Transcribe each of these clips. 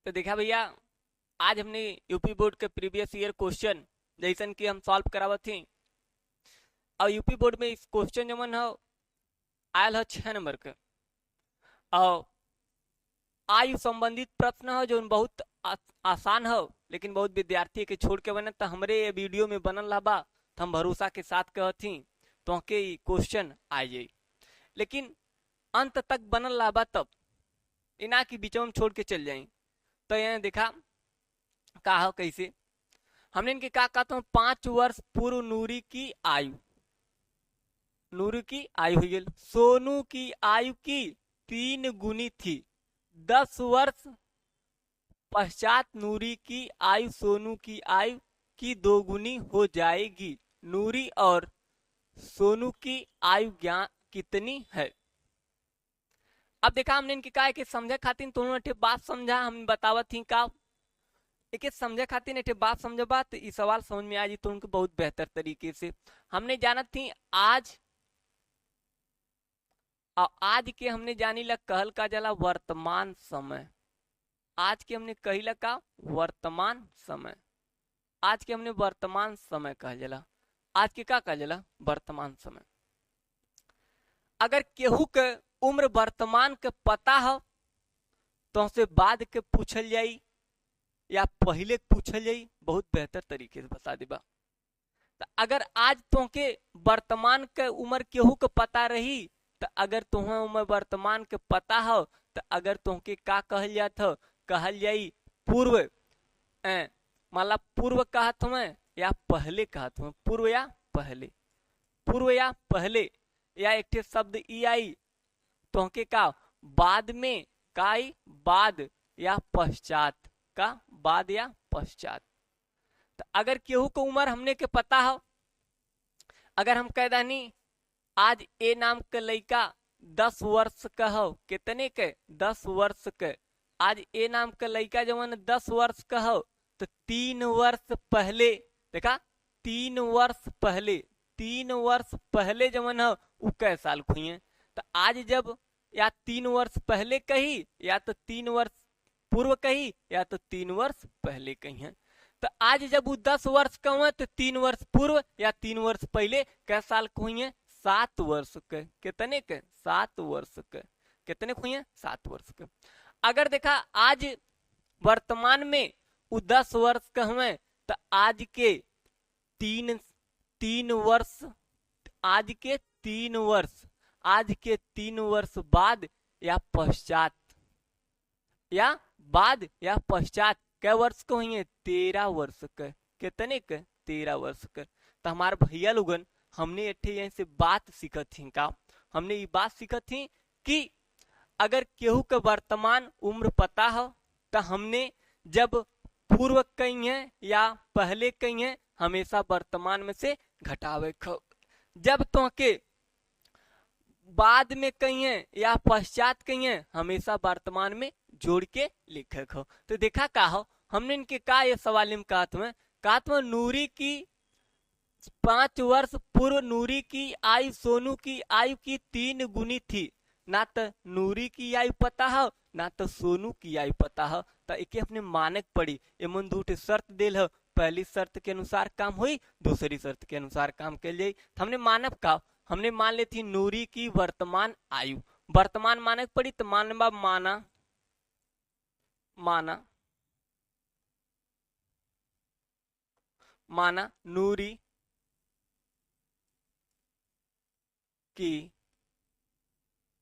तो देखा भैया, आज हमने यूपी बोर्ड के प्रीवियस ईयर क्वेश्चन जैसन कि हम सॉल्व करावत थी। और यूपी बोर्ड में इस क्वेश्चन जमन हो आयल है 6 नंबर के। और आयु संबंधित प्रश्न हो जो बहुत आसान हो, लेकिन बहुत विद्यार्थी के छोड़ के बने। तो हमरे ये वीडियो में बनल रहा बा, तो हम भरोसा के साथ कहती तो के क्वेश्चन आ जाई। लेकिन अंत तक बनल रहा बा तब इना की बीच में छोड़ के चल जाई। तो यहाँ देखा का हो कैसे हमने इनके का कहते हैं 5 वर्ष पूर्व नूरी की आयु, नूरी की आयु हुई। सोनू की आयु की 3 गुनी थी। 10 वर्ष पश्चात नूरी की आयु सोनू की आयु की 2 गुनी हो जाएगी। नूरी और सोनू की आयु ज्ञान कितनी है। अब देखा हमने इनके का कि समझे खातिर तुमने बात समझा, हम बतावत थी का एक समझे खातिर एक बात समझ बात इस सवाल समझ में आ जी तो उनको बहुत बेहतर तरीके से हमने जानत थी। आज और आज के हमने जानी लग कहल का जला वर्तमान समय। आज के हमने कही का वर्तमान समय। आज के हमने वर्तमान समय कह जला। आज के का कह जला वर्तमान समय। अगर केहू के उम्र वर्तमान के पता हो तो से बाद के पूछल जाई या पहले पूछल जाई, बहुत बेहतर तरीके से बता देबा। तो अगर आज तुमके वर्तमान के उम्र केहू के पता रही तो अगर तुम्हें उम्र वर्तमान के पता हो तो अगर तुमके का कहल जात हो, कहल जाई पूर्व। मतलब पूर्व कहत हमें या पहले कहत हमें, पूर्व या पहले, पूर्व या पहले। या एक शब्द ई आई तुमके का बाद में का आई, बाद या पश्चात का, बाद या पश्चात। तो अगर केहू को उम्र हमने के पता हो, अगर हम कह दानी आज ए नाम के लड़का 10 वर्ष का हो, कितने के 10 वर्ष के। आज ए नाम के लड़का जवन 10 वर्ष का हो तो 3 वर्ष पहले देखा 3 वर्ष पहले, 3 वर्ष पहले जवन हो उ कै साल खुए। तो आज जब या 3 वर्ष पहले कही या तो 3 वर्ष पूर्व कही या तो 3 वर्ष पहले कही है। तो आज जब वो 10 वर्ष का हुआ तो 3 वर्ष पूर्व या 3 वर्ष पहले कै साल हुई है 7 वर्ष के। कितने के 7 वर्ष के। कितने हुई है 7 वर्ष के। अगर देखा आज वर्तमान में वो 10 वर्ष का हुए तो आज के 3 वर्ष, आज के 3 वर्ष, आज के 3 वर्ष बाद या पश्चात, या बाद या पश्चात कै वर्ष के हुई है 13 वर्ष के। कितने के 13 वर्ष के। तो हमारे भैया लोगन हमने यहीं से बात सीखत थी का, हमने ये बात सीखत थी कि अगर केहू के वर्तमान उम्र पता हो तो हमने जब पूर्व कही है या पहले कही है हमेशा वर्तमान में से घटावे खो। जब तो के बाद में कही है या पश्चात कही है हमेशा वर्तमान में जोड़ के लिखे खो। तो देखा का हो हमने इनके का ये सवाल में कहा था नूरी की 5 वर्ष पूर्व नूरी की आयु सोनू की आयु की 3 गुनी थी। ना तो नूरी की आयु पता हो ना तो सोनू की आयु पता हो। तो एक अपने मानक पड़ी एमन दूठ शर्त दिल हो, पहली शर्त के अनुसार काम हुई, दूसरी शर्त के अनुसार काम कर जाये। हमने मानव का हमने मान ली थी नूरी की वर्तमान आयु, वर्तमान मानक पड़ी तो मानवा माना माना माना नूरी की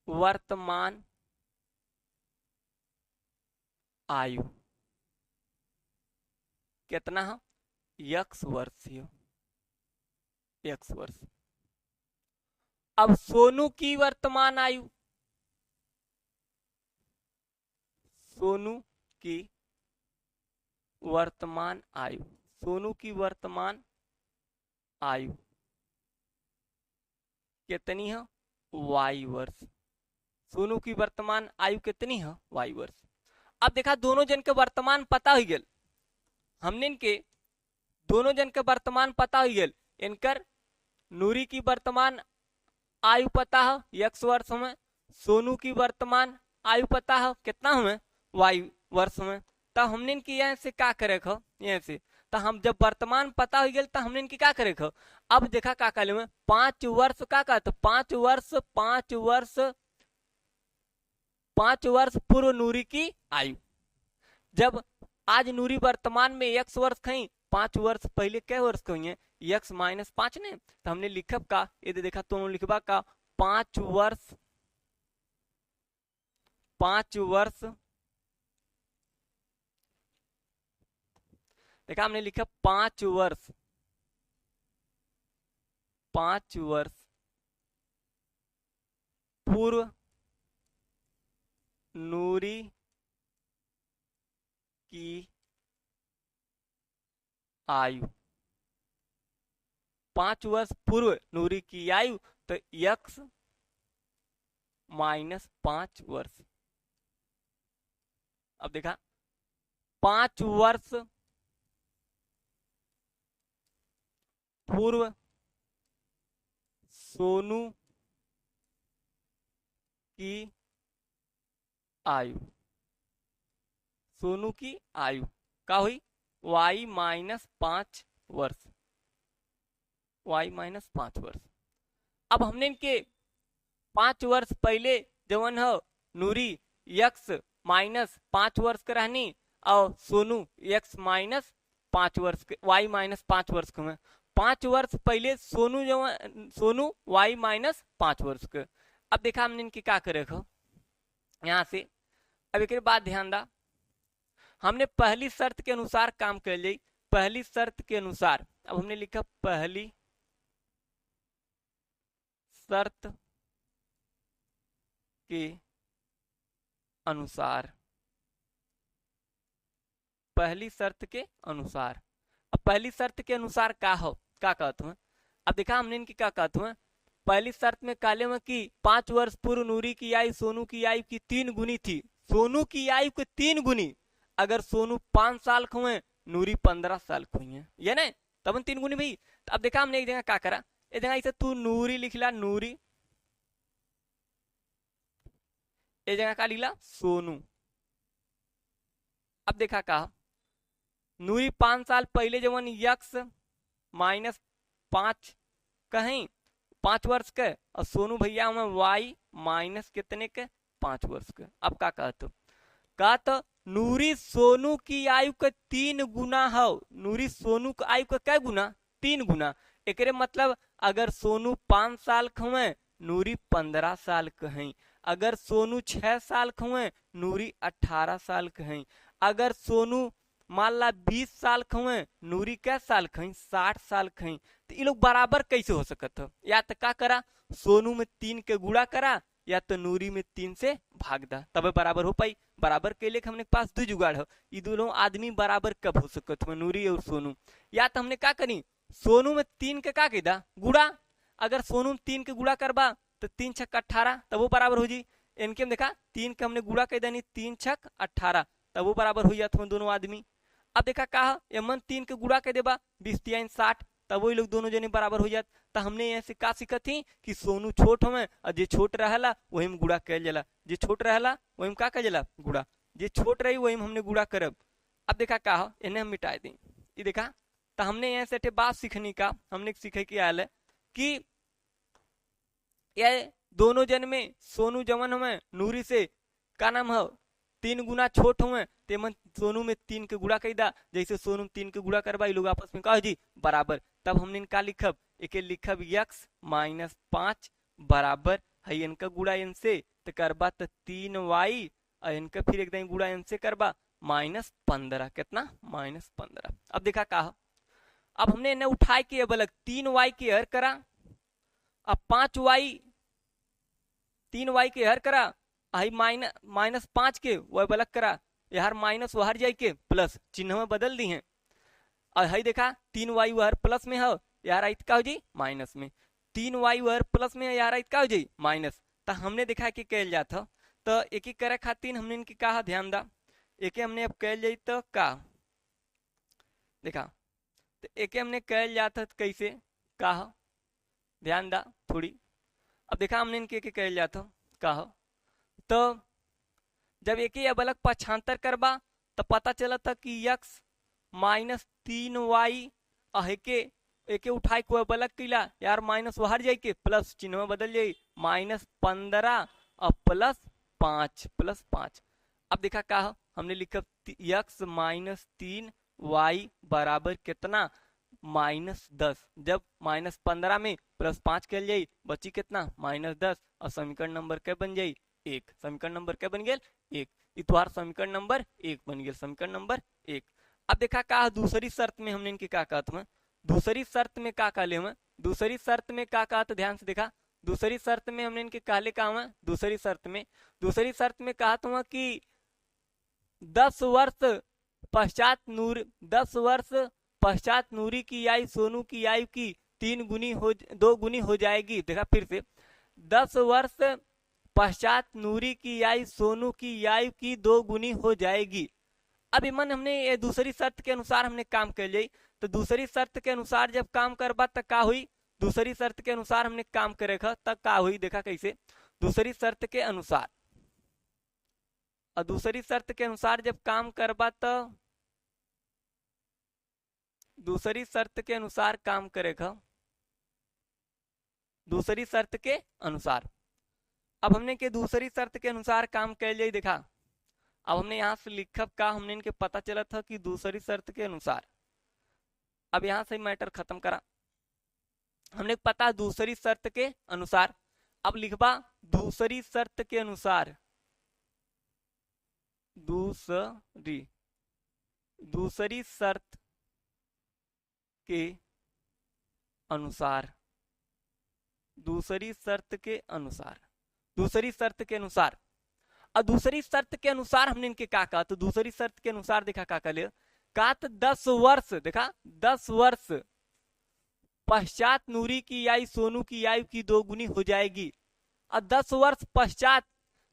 वर्तमान आयु कितना हो x वर्ष हो, x वर्ष। अब सोनू की वर्तमान आयु, सोनू की वर्तमान आयु, सोनू की वर्तमान आयु कितनी है y वर्ष। सोनू की वर्तमान आयु कितनी है y वर्ष। अब देखा दोनों जन के वर्तमान पता हो गए, हमने इनके दोनों जन के वर्तमान पता हो गए। इनकर नूरी की वर्तमान आयु पता हो x वर्ष में, सोनू की वर्तमान आयु पता हो कितना हमें y वर्ष में। तो हमने इनकी यहाँ से क्या करे खो यहाँ से, तो हम जब वर्तमान पता हो गया तो हमने इनकी क्या करे खो। अब देखा का कहले में 5 वर्ष का तो 5 वर्ष 5 वर्ष 5 वर्ष पूर्व नूरी की आयु। जब आज नूरी वर्तमान में x वर्ष खई, 5 वर्ष पहले क्या वर्ष कही है x-5 ने, तो हमने लिखब का ये देखा तो लिखबा का 5 वर्ष 5 वर्ष देखा हमने लिखा 5 वर्ष 5 वर्ष पूर्व नूरी की आयु। 5 वर्ष पूर्व नूरी की आयु तो x-5 वर्ष। अब देखा 5 वर्ष पूर्व सोनू की आयु। सोनू की आयु का हुई y-5 वर्ष। y-5 वर्ष। अब हमने इनके 5 वर्ष पहले जवन हो नूरी x-5 वर्ष का रहनी और सोनू x-5 वर्ष के y-5 वर्ष के में 5 वर्ष पहले सोनू जवन सोनू y-5 वर्ष के। अब देखा हमने इनकी क्या करे खो यहाँ से। अब एक बात ध्यान दा, हमने पहली शर्त के अनुसार काम कर ली। पहली शर्त के अनुसार अब हमने लिखा पहली शर्त के अनुसार। पहली शर्त के अनुसार। अब पहली शर्त के अनुसार क्या हो क्या कहते हैं। अब देखा हमने इनकी क्या कहते हैं। पहली शर्त में काले में कि 5 वर्ष पूर्व नूरी की आयु सोनू की आयु की 3 गुनी थी। सोनू की आयु के 3 गुनी। अगर सोनू 5 साल खुए नूरी 15 साल खुई है ये नहीं तब 3 गुनी भाई। तो अब देखा हमने एक जगह क्या करा, एक जगह इसे तू नूरी लिख ला नूरी, एक जगह का लिखला सोनू। अब देखा कहा नूरी 5 साल पहले जवन x-5 कहीं 5 वर्ष के और सोनू भैया में y- कितने के 5 वर्ष के। अब क्या कहते का तो नूरी सोनू की आयु के 3 गुना हो। नूरी सोनू की आयु के क्या गुना 3 गुना। एक मतलब अगर सोनू 5 साल खुए नूरी 15 साल कहीं। अगर सोनू 6 साल खुए नूरी 18 साल कहीं। अगर सोनू मान ला 20 साल खुए नूरी क्या साल खई 60 साल खई। तो ये लोग बराबर कैसे हो सकत हो। या तो क्या करा सोनू में 3 के गुणा करा या तो नूरी में 3 से भाग दा तब बराबर हो पाई। बराबर के लिए हमने पास 2 जुगाड़ हो। ये दोनों आदमी बराबर कब हो सकत हो नूरी और सोनू। या तो हमने क्या करी सोनू में 3 के क्या कह गुड़ा। अगर सोनू में 3 के गुड़ा करबा तो 3 छक 18 तब वो बराबर हो जी। इनके हम देखा 3 के हमने गुड़ा कह देनी 3 छक 18 तब वो बराबर हो जाते दोनों आदमी। अब देखा कहा एमन 3 के गुड़ा कह देबा 20 60 तब वही लोग दोनों जने बराबर हो जात। तो हमने यहाँ से का सीखत थी कि सोनू छोट हमें और जे छोट रहला वही में गुड़ा कह जाला। जे छोट रहला वही में का कह जाला गुड़ा। जे छोट रही वही में हमने गुड़ा करब। अब देखा कहा इन्हें हम मिटा दें। ये देखा तो हमने यहाँ से बात सीखने का हमने सीखे की आयल है कि ये दोनों जन में सोनू जवन हमें नूरी से का नाम है 3 गुना छोट हुए ते मन सोनू में 3 के गुड़ा कह दा। जैसे सोनू 3 के गुड़ा करबा लोग आपस में कह जी बराबर। तब हमने इनका लिखब एक लिखब x-5 बराबर है इनका गुड़ा इनसे तो करबा तो 3y और इनका फिर एकदम गुड़ा इनसे करबा -15 कितना -15। अब देखा कहा अब हमने इन्हें उठाए के बलक 3y के हर करा। अब 5y 3y के हर करा आई -5 के वह बलक करा यार माइनस वहर जाए के प्लस चिन्ह में बदल दी है। और हई देखा 3y वहर प्लस में हो यार आई का हो जी माइनस में। 3y वहर प्लस में यार आई का हो जी माइनस। तो हमने देखा कि कैल जात हो तो एक ही करे खातिर हमने इनकी कहा ध्यान दा एक हमने अब कैल जाई तो का देखा तो एक हमने कैल जाता कैसे कहा ध्यान दा थोड़ी। अब देखा हमने इनके कैल जाता कहा तो जब एक ही अबलक पक्षांतर करबा तो पता चला था कि x माइनस 3y एके एके उठाए कोई बलक किला यार माइनस बाहर जाए के प्लस चिन्ह में बदल जाये -15 और +5 अब देखा का हमने लिखा x माइनस 3y बराबर कितना -10 जब -15 में +5 कल जाये बची कितना -10 और समीकरण नंबर क्या बन जाये 1। समीकरण नंबर क्या बन गया 1। इतवार समीकरण नंबर 1 बन गया समीकरण नंबर 1। अब देखा का दूसरी शर्त में हमने इनके क्या कहा था दूसरी शर्त में क्या कहा ले हम दूसरी शर्त में क्या कहा तो ध्यान से देखा दूसरी शर्त में हमने इनके काले कहा दूसरी शर्त में कहा था कि 10 वर्ष पश्चात नूरी की आयु सोनू की आयु की 2 गुनी हो जाएगी। देखा फिर से 10 वर्ष पश्चात नूरी की आयु सोनू की आयु की 2 गुनी हो जाएगी। अब मन हमने ये दूसरी शर्त के अनुसार हमने काम कर लिया तो दूसरी शर्त के अनुसार जब काम करबा तब का हुई दूसरी शर्त के अनुसार हमने काम करे तब का हुई देखा कैसे दूसरी शर्त के अनुसार और दूसरी शर्त के अनुसार जब काम करबा तो दूसरी शर्त के अनुसार काम करेगा दूसरी शर्त के अनुसार। अब हमने के दूसरी शर्त के अनुसार काम कर लिया देखा अब हमने यहाँ से लिखा का हमने इनके पता चला था कि दूसरी शर्त के अनुसार अब यहाँ से मैटर खत्म करा हमने पता दूसरी शर्त के अनुसार। अब लिखबा दूसरी शर्त के अनुसार दूसरी शर्त के अनुसार दूसरी शर्त के अनुसार दूसरी शर्त के अनुसार और दूसरी शर्त के अनुसार हमने इनके क्या कहा तो दूसरी शर्त के अनुसार देखा क्या कर कहा तो 10 वर्ष देखा 10 वर्ष पश्चात नूरी की आयु सोनू की आयु की 2 गुनी हो जाएगी। और 10 वर्ष पश्चात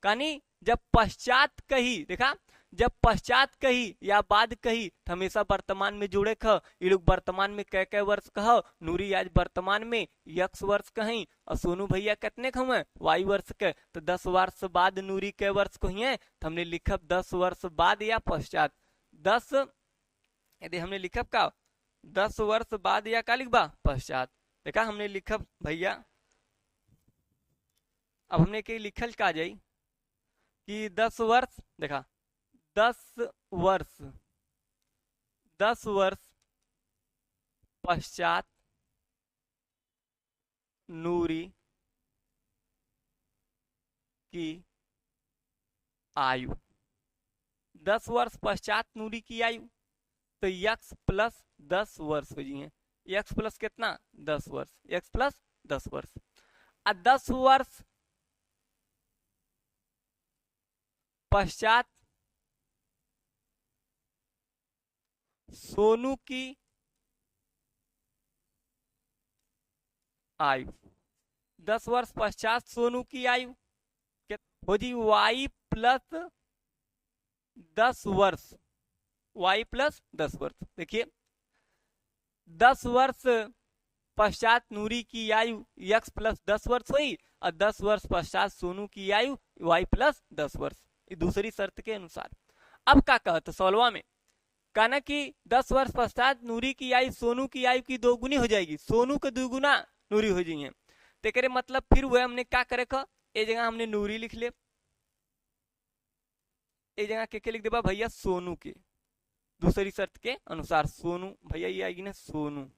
यानी जब पश्चात कही देखा जब पश्चात कही या बाद कही तो हमेशा वर्तमान में जुड़े ये लोग वर्तमान में कै वर्ष कह नूरी आज वर्तमान में x वर्ष कहीं और सोनू भैया कितने हुए y वर्ष के तो 10 वर्ष बाद नूरी के वर्ष को ही है तो हमने लिखा 10 वर्ष बाद या पश्चात 10 यदि हमने लिखा का 10 वर्ष बाद या का लिखबा पश्चात देखा हमने लिखा भैया। अब हमने के लिखल का जाई कि 10 वर्ष देखा 10 वर्ष पश्चात नूरी की आयु 10 वर्ष पश्चात नूरी की आयु तो x प्लस 10 वर्ष हो जाइए x प्लस कितना 10 वर्ष x प्लस 10 वर्ष। 10 वर्ष पश्चात सोनू की आयु 10 वर्ष पश्चात सोनू की आयु हो जी y प्लस 10 वर्ष y प्लस 10 वर्ष। देखिए 10 वर्ष पश्चात नूरी की आयु x प्लस 10 वर्ष हुई और 10 वर्ष पश्चात सोनू की आयु y प्लस 10 वर्ष दूसरी शर्त के अनुसार। अब क्या कहते 16वां में कहना कि 10 वर्ष पश्चात नूरी की आयु सोनू की आयु की 2 गुनी हो जाएगी सोनू के 2 गुना नूरी हो जाइए तो करे मतलब फिर वह हमने क्या करे ये जगह हमने नूरी लिख ले ये जगह के लिख देबा भैया सोनू के दूसरी शर्त के अनुसार सोनू भैया ये आएगी ना सोनू।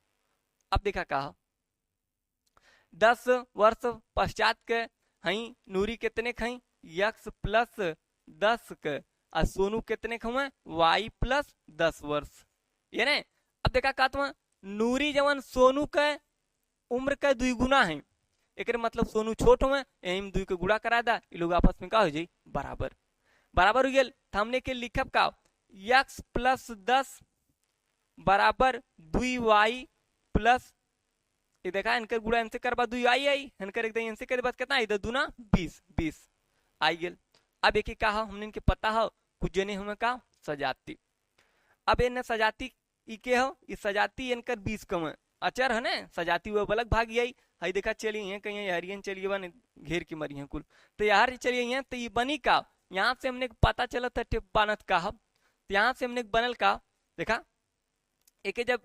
अब देखा कहा 10 वर्ष पश्चात के हई नूरी कितने खई x प्लस 10 के और सोनू कितने खुए y प्लस 10 वर्ष ये ने। अब देखा कहा नूरी जवन सोनू के उम्र के 2 गुना है एक मतलब सोनू छोट हुए यही 2 के गुणा करा दा ये लोग आपस में का हो जाये बराबर बराबर हो गया। हमने के लिखब का x प्लस 10 बराबर 2y प्लस ये देखा इनकर गुणा इनसे करबा 2y आई इनकर एकदम इनसे करे बस कितना इधर दूना 20 आई गेल। अब एक कहा हमने इनके पता हो कुछ जने हमें का सजाती अब इन सजाती के हो इस सजाती इनकर 20 कम अचर है ना सजाती हुआ बलक भाग आई हई देखा चलिए कहीं हरियन चलिए बन घेर के मरी है कुल तो यार चलिए तो ये बनी का यहाँ से हमने पता चला था बनत का तो यहाँ से हमने बनल का देखा एक जब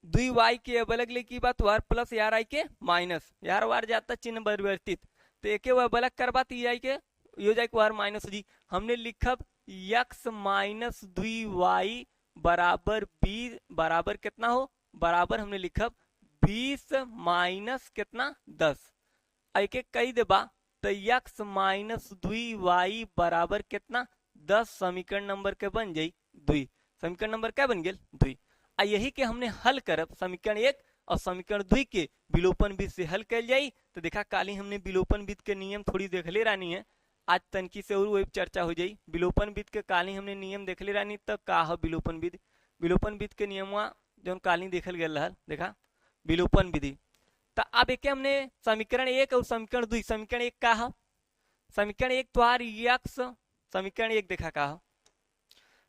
2y के अबलग ले की बात वार प्लस यार आई के माइनस यार वार जाता चिन्ह परिवर्तित तो एक वह बलग करवा तो आई के यो जाए वार माइनस जी हमने लिखब x माइनस 2y बराबर 20 बराबर कितना हो बराबर हमने लिखब 20 माइनस कितना 10 एक एक कही देबा तो x माइनस 2y बराबर कितना 10 समीकरण नंबर के बन जाई 2 समीकरण नंबर क्या बन गया 2 आ यही के हमने हल करब समीकरण 1 और समीकरण 2 के विलोपन विधि से हल कर जाई तो देखा काली हमने विलोपन विधि के नियम थोड़ी देख ले रानी है आज तनकी से और वही चर्चा हो जाई विलोपन विधि के काली हमने नियम देख ले रानी तब का है विलोपन विधि के नियम जो काली देखल गया रहल देखा विलोपन विधि तो अब एक हमने समीकरण 1 और समीकरण 2 समीकरण 1 का है समीकरण 1 त्वार यक्स समीकरण 1 देखा का है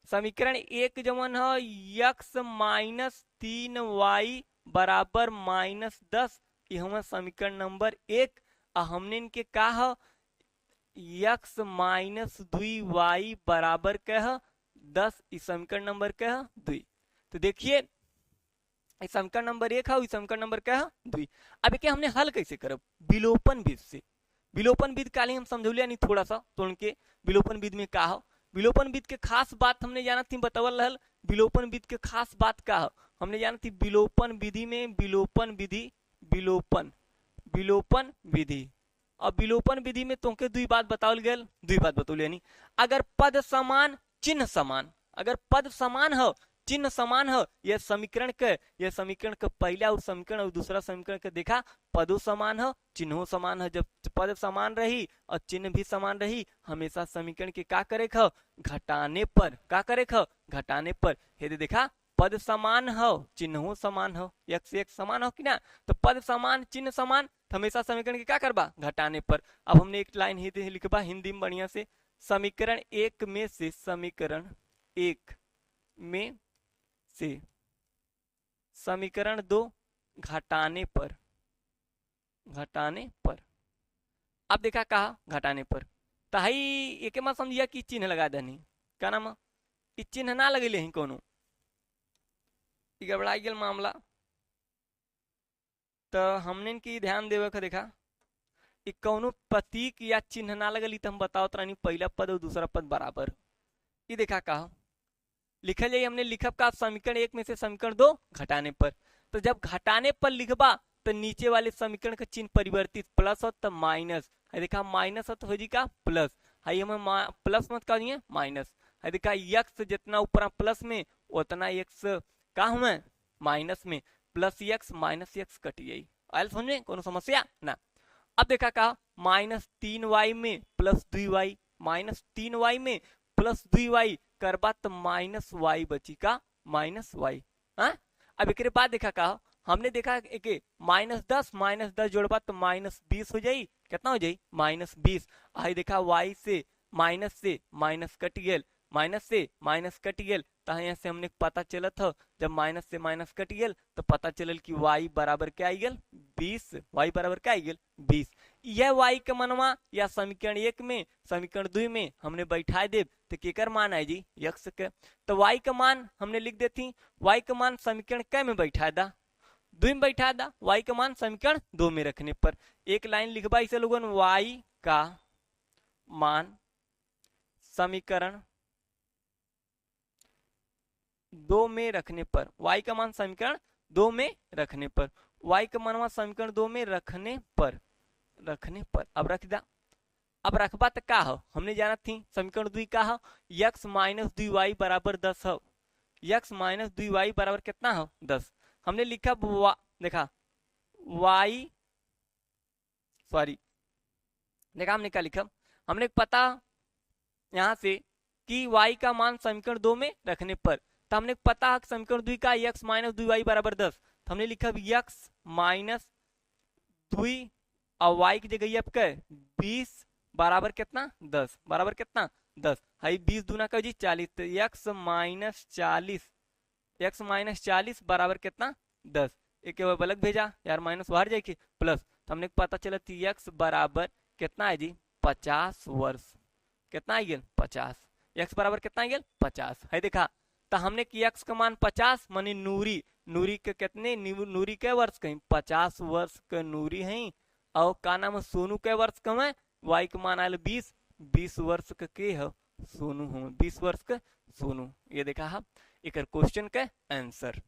समीकरण 1 जवन है यक्स माइनस 3y बराबर माइनस 10 ये हमारा समीकरण नंबर 1 और हमने इनके का है यक्स माइनस 2y बराबर क्या है 10 इस समीकरण नंबर क्या है 2 तो देखिए इस समीकरण नंबर 1 है इस समीकरण नंबर क्या है 2 अब क्या हमने हल कैसे करब विलोपन विधि से विलोपन विधि काली हम समझौलिया नहीं थोड़ा सा तो उनके विलोपन विधि में का है विलोपन विधि के खास बात हमने जाना थी बतावल रहल विलोपन विधि के खास बात का है हमने जाना थी विलोपन विधि में विलोपन विधि विलोपन विधि और विलोपन विधि में तुमके 2 बात बतावल गया 2 बात बतौल यानी अगर पद समान चिन्ह समान अगर पद समान हो चिन्ह समान हो यह समीकरण के पहला और समीकरण और दूसरा समीकरण के देखा पदों समान हो चिन्हों समान हो जब पद समान रही और चिन्ह भी समान रही हमेशा समीकरण के का करे खो घटाने पर का करे खो घटाने पर हे देखा पद समान हो चिन्हों समान हो एक से एक समान हो कि ना तो पद समान चिन्ह समान हमेशा समीकरण के क्या करबा घटाने पर अब हमने एक लाइन ही लिखबा हिंदी में बढ़िया से समीकरण 1 में से समीकरण 1 में से समीकरण 2 घटाने पर अब देखा कहा घटाने पर तही एक मत समझिया कि चिन्ह लगा देनी क्या नाम चिन्ह ना लगे ही कोनो गड़बड़ा गया मामला तो हमने इनकी ध्यान देवे का देखा कौनो प्रतीक या चिन्ह ना लगली तो हम बताओ रानी पहला पद और दूसरा पद बराबर ये देखा कहा लिखल जाए हमने लिखब का समीकरण 1 में से समीकरण 2 घटाने पर तो जब घटाने पर लिखबा तो नीचे वाले समीकरण का चिन्ह परिवर्तित प्लस हो तो माइनस है देखा माइनस हो तो हो जी का प्लस है हमें प्लस मत करिए माइनस है देखा यक्स जितना ऊपर प्लस में उतना यक्स का हमें माइनस में प्लस यक्स माइनस यक्स कटिए आयल समझे कोनो समस्या ना अब देखा का माइनस 3y में प्लस 2y माइनस 3y में प्लस 2y करबा तो माइनस y बची का माइनस y हाँ अब एक बाद देखा का हमने देखा एक माइनस 10 जोड़बा तो माइनस 20 हो जाई कितना हो जाई माइनस 20 आई देखा y से माइनस कट गेल माइनस से माइनस कट गेल तो यहाँ से हमने पता चला था जब माइनस से माइनस कट गेल तो पता चलल कि y बराबर क्या आई गेल 20 y बराबर क्या आई गेल 20 यह y के मनवा या समीकरण 1 में समीकरण 2 में हमने बैठा दे तो केकर मान है जी यक्स के तो y का मान हमने लिख देती y का मान समीकरण कै में बैठा दा 2 में बैठा दा y का मान समीकरण 2 में रखने पर एक लाइन लिखबा इसे लोगन y का मान समीकरण 2 में रखने पर y का मान समीकरण 2 में रखने पर y का मान समीकरण 2 में रखने पर अब रख दा अब रखबा तो का हो हमने जाना थी समीकरण 2 का हो x माइनस 2y बराबर 10 हो x माइनस 2y बराबर कितना हो 10 हमने लिखा देखा y सॉरी देखा हमने क्या लिखा हमने पता यहाँ से कि y का मान समीकरण 2 में रखने पर तो हमने पता है समीकरण 2 का x माइनस 2y बराबर 10 तो हमने लिखा x माइनस 2 और y की जगह अब क्या 20 बराबर कितना 10 बराबर कितना 10 है 20 दूना का जी 40 तो x माइनस 40 बराबर कितना 10 एक अलग भेजा यार माइनस बाहर जाए प्लस तो हमने पता चला थी x बराबर कितना है जी 50 वर्ष कितना आ गया 50 x बराबर कितना आ गया 50 है देखा तो हमने की x का मान 50 मानी नूरी, नूरी के कितने, नूरी के वर्ष कहीं 50 वर्ष के नूरी है। और का नाम है सोनू के वर्ष कम है, y के मान आयल 20, 20 वर्ष के है सोनू हूँ, 20 वर्ष के सोनू। ये देखा है एक क्वेश्चन के आंसर।